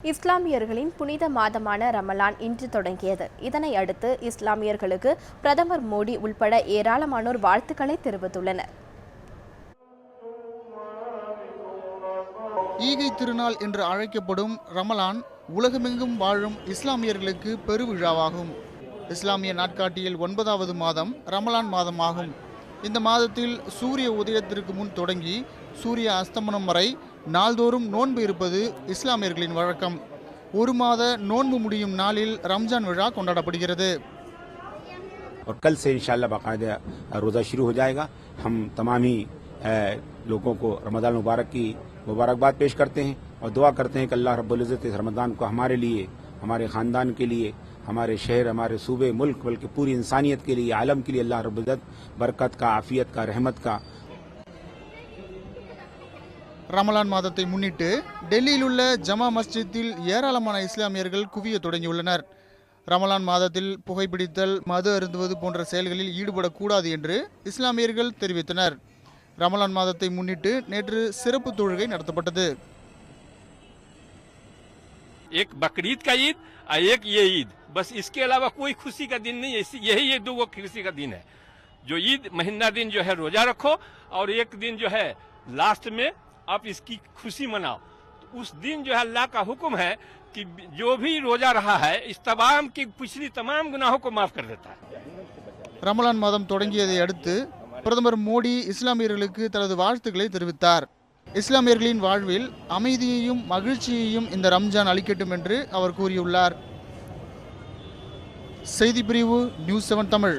இஸ்லாமியர்களின் புனித மாதமான ரமலான் இன்று தொடங்கியது. இதனை அடுத்து இஸ்லாமியர்களுக்கு பிரதமர் மோடி உள்பட ஏராளமானோர் வாழ்த்துக்களை தெரிவித்துள்ளனர். ஈகை திருநாள் என்று அழைக்கப்படும் ரமலான் உலகமெங்கும் வாழும் இஸ்லாமியர்களுக்கு பெருவிழாவாகும். இஸ்லாமிய நாட்காட்டியில் 9வது மாதம் ரமலான் மாதமாகும். இந்த மாதத்தில் சூரிய உதயத்திற்கு முன் தொடங்கி சூரிய அஸ்தமனம் வரை நாள்தோறும் நோன்பு இருப்பது இஸ்லாமியர்களின் வழக்கம். ஒரு மாத நோன்பு முடியும் நாளில் ரம்ஜான் விழா கொண்டாடப்படுகிறது. और कल से इंशाअल्लाह बाकायदा रोज़ा शुरू हो जाएगा। हम तमाम ही लोगों को रमज़ान मुबारक की मुबारकबाद पेश करते हैं और दुआ करते हैं कि अल्लाह रब्बुल इज़्ज़त इस रमज़ान को हमारे लिए, हमारे ख़ानदान के लिए, हमारे शहर, हमारे सूबे, मुल्क, बल्कि पूरी इंसानियत के लिए, आलम के लिए अल्लाह रब्बुल इज़्ज़त बरकत का, आफियत का, रहमत का. ரமலான் மாதத்தை முன்னிட்டு டெல்லியில் உள்ள ஜமா மஸ்ஜித்தில் ஏராளமான இஸ்லாமியர்கள் குவிய தொடங்கியுள்ளனர். ரமலான் மாதத்தில் புகைப்பிடித்தல், மது அருந்துவது போன்ற செயல்களில் ஈடுபடக்கூடாது என்று இஸ்லாமியர்கள் தெரிவித்தனர். ரமலான் மாதத்தை முன்னிட்டு நேற்று சிறப்பு தொழுகை நடத்தப்பட்டது. एक बकरीद का ईद और एक ये ईद, बस इसके अलावा कोई खुशी का दिन नहीं है. यही ये दो खुशी का दिन है. जो ईद महीना दिन जो है रोजा रखो और एक दिन जो है लास्ट में आप इसकी खुशी मनाओ. तो उस दिन जो है अल्लाह का हुक्म है कि जो भी रोजा रहा है इस तमाम की पिछली तमाम गुनाहों को माफ कर देता है. ரமலான் மாதம் தொடங்கியதை அடுத்து பிரதமர் மோடி இஸ்லாமியர்களுக்கு தனது வாழ்த்துக்களை தெரிவித்தார். இஸ்லாமியர்களின் வாழ்வில் அமைதியையும் மகிழ்ச்சியையும் இந்த ரம்ஜான் அளிக்கட்டும் என்று அவர் கூறியுள்ளார். செய்தி பிரிவு நியூஸ் 7 தமிழ்.